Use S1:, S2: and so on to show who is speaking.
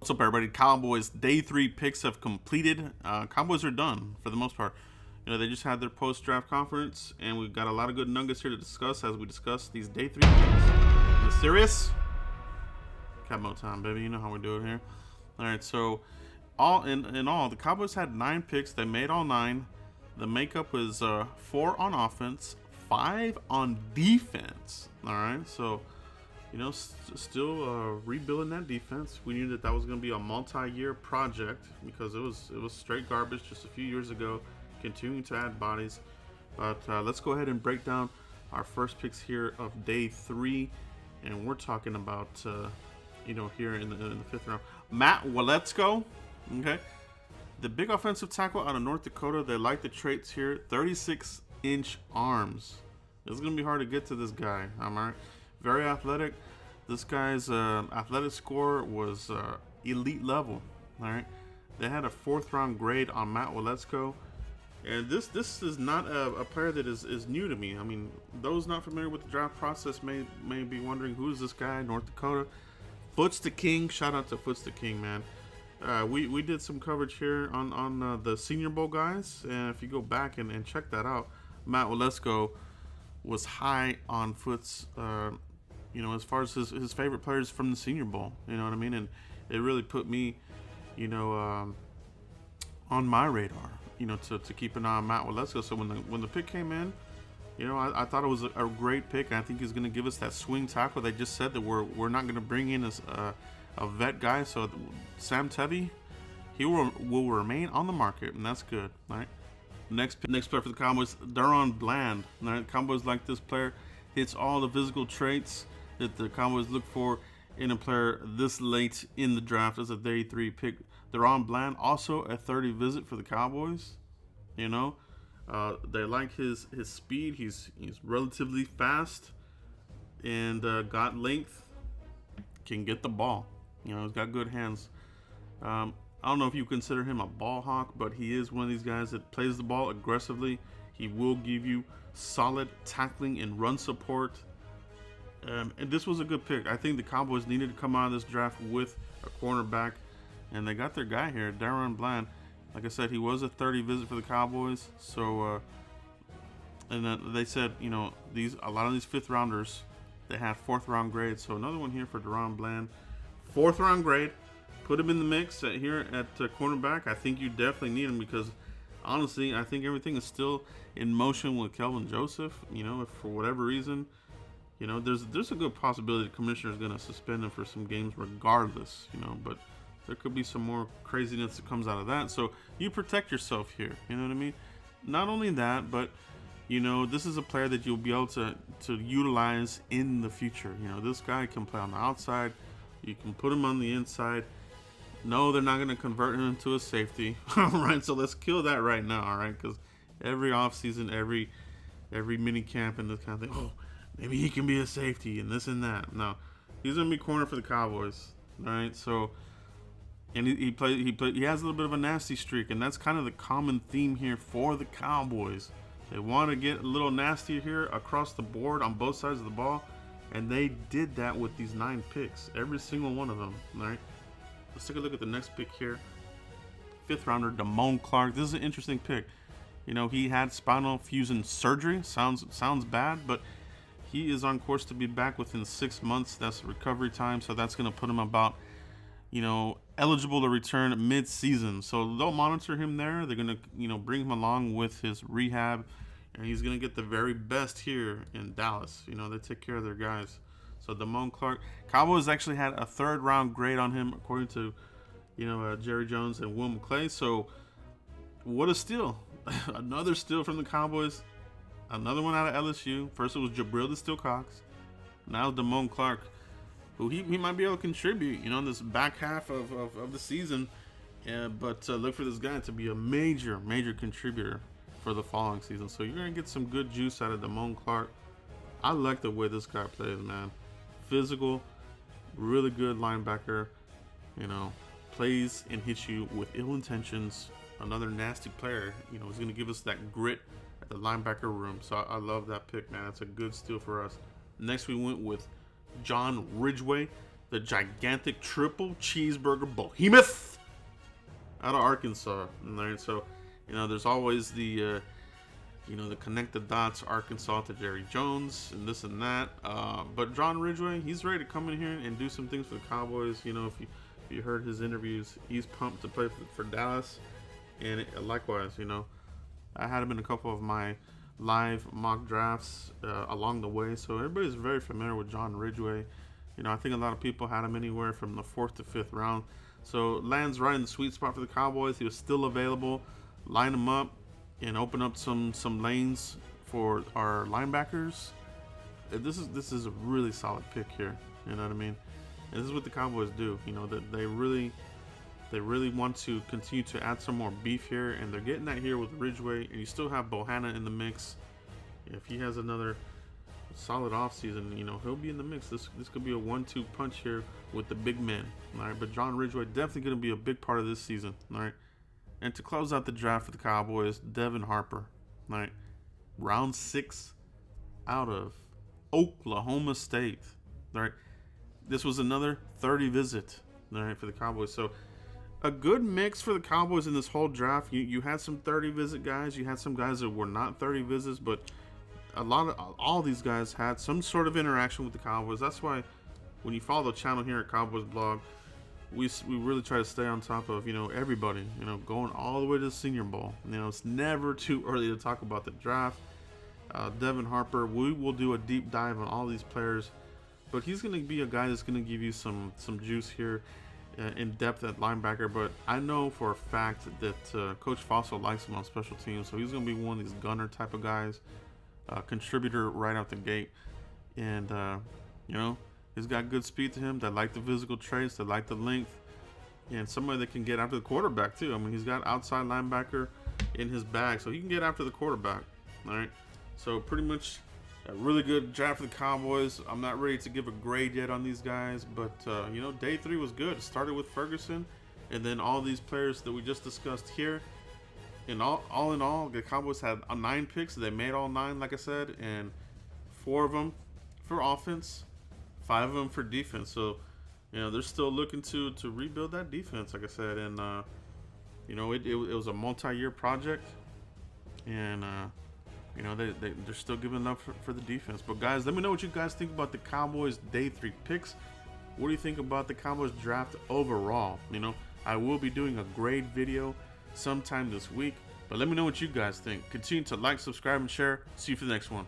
S1: What's up, everybody? Cowboys day 3 picks have completed. Cowboys are done for the most part. They just had their post-draft conference, and we've got a lot of good nuggets here to discuss as we discuss these day 3 picks. Are you serious? Camo time, baby. You know how we do it here. All right, so all in all, the Cowboys had 9 picks. They made all 9. The makeup was 4 on offense, 5 on defense. All right, so still rebuilding that defense. We knew that was going to be a multi-year project because it was straight garbage just a few years ago. Continuing to add bodies, but let's go ahead and break down our first picks here of day 3, and we're talking about here in the 5th round, Matt Waletzko. Okay, the big offensive tackle out of North Dakota. They like the traits here. 36-inch arms. It's going to be hard to get to this guy. All right. Very athletic. This guy's athletic score was elite level. All right. They had a 4th round grade on Matt Waletzko. And this is not a player that is new to me. I mean, those not familiar with the draft process may be wondering, who is this guy? North Dakota. Foots the King. Shout out to Foots the King, man. We did some coverage here on the Senior Bowl guys. And if you go back and check that out, Matt Waletzko was high on Foots, as far as his favorite players from the Senior Bowl. You know what I mean? And it really put me, on my radar, to keep an eye on Matt Waletzko. So when the pick came in, I thought it was a great pick. I think he's going to give us that swing tackle. They just said that we're not going to bring in a vet guy. So Sam Tevi, he will remain on the market, and that's good. All right. Next player for the Cowboys, Darren Bland. All right, Cowboys like this player. Hits all the physical traits that the Cowboys look for in a player this late in the draft as a day 3 pick. Darren Bland, also a 30 visit for the Cowboys. They like his speed. He's relatively fast and got length. Can get the ball. He's got good hands. I don't know if you consider him a ball hawk, but he is one of these guys that plays the ball aggressively. He will give you solid tackling and run support. And this was a good pick. I think the Cowboys needed to come out of this draft with a cornerback, and they got their guy here, Darren Bland. Like I said, he was a 30 visit for the Cowboys. So, and then they said, a lot of these 5th rounders, they had 4th round grades. So another one here for Darren Bland, 4th round grade. Put him in the mix here at cornerback. I think you definitely need him because, honestly, I think everything is still in motion with Kelvin Joseph. If for whatever reason, there's a good possibility the commissioner is going to suspend him for some games regardless. But there could be some more craziness that comes out of that. So you protect yourself here. You know what I mean? Not only that, but this is a player that you'll be able to utilize in the future. This guy can play on the outside. You can put him on the inside. No, they're not going to convert him into a safety. All right, so let's kill that right now, all right? Because every offseason, every mini camp and this kind of thing, maybe he can be a safety and this and that. No, he's going to be corner for the Cowboys, all right? So, and he has a little bit of a nasty streak, and that's kind of the common theme here for the Cowboys. They want to get a little nasty here across the board on both sides of the ball, and they did that with these 9 picks, every single one of them, all right? Let's take a look at the next pick here. 5th rounder, Damone Clark. This is an interesting pick. He had spinal fusion surgery. Sounds bad, but he is on course to be back within 6 months. That's recovery time, so that's going to put him about, eligible to return mid-season. So they'll monitor him there. They're going to, bring him along with his rehab, and he's going to get the very best here in Dallas. They take care of their guys. So Damone Clark, Cowboys actually had a 3rd round grade on him, according to, Jerry Jones and Will McClay. So what a steal! Another steal from the Cowboys. Another one out of LSU. First it was Jabril the Steel Cox. Now Damone Clark, who he might be able to contribute, in this back half of the season. But look for this guy to be a major contributor for the following season. So you're gonna get some good juice out of Damone Clark. I like the way this guy plays, man. Physical, really good linebacker, plays and hits you with ill intentions. Another nasty player, is going to give us that grit at the linebacker room. So I love that pick, man. It's a good steal for us. Next, we went with John Ridgeway, the gigantic triple cheeseburger behemoth out of Arkansas. All right, so there's always the the connect the dots Arkansas to Jerry Jones and this and that. But John Ridgeway, he's ready to come in here and do some things for the Cowboys. If you heard his interviews, he's pumped to play for Dallas. And likewise, I had him in a couple of my live mock drafts along the way. So everybody's very familiar with John Ridgeway. I think a lot of people had him anywhere from the 4th to 5th round. So lands right in the sweet spot for the Cowboys. He was still available. Line him up and open up some lanes for our linebackers. This is a really solid pick here. You know what I mean? And this is what the Cowboys do. That they really want to continue to add some more beef here, and they're getting that here with Ridgeway. And you still have Bohanna in the mix. If he has another solid offseason, he'll be in the mix. This could be a 1-2 punch here with the big men. All right, but John Ridgeway definitely going to be a big part of this season. All right. And to close out the draft for the Cowboys, Devin Harper, all right, round 6 out of Oklahoma State. All right, this was another 30 visit, all right, for the Cowboys. So a good mix for the Cowboys in this whole draft. You had some 30 visit guys, you had some guys that were not 30 visits, but all these guys had some sort of interaction with the Cowboys. That's why when you follow the channel here at Cowboys Blog, we really try to stay on top of everybody, going all the way to the Senior Bowl. It's never too early to talk about the draft. Devin Harper, we will do a deep dive on all these players, but he's going to be a guy that's going to give you some juice here in depth at linebacker. But I know for a fact that Coach Fossil likes him on special teams, so he's going to be one of these gunner type of guys, contributor right out the gate, and he's got good speed to him. They like the physical traits. They like the length. And somebody that can get after the quarterback, too. I mean, he's got outside linebacker in his bag, so he can get after the quarterback. All right? So pretty much a really good draft for the Cowboys. I'm not ready to give a grade yet on these guys, but, day 3 was good. It started with Ferguson, and then all these players that we just discussed here. And all in all, the Cowboys had 9 picks. They made all 9, like I said, and 4 of them for offense, 5 of them for defense. So, they're still looking to rebuild that defense, like I said. And, it was a multi-year project. And, they're still giving up for the defense. But, guys, let me know what you guys think about the Cowboys' day 3 picks. What do you think about the Cowboys draft overall? I will be doing a grade video sometime this week. But let me know what you guys think. Continue to like, subscribe, and share. See you for the next one.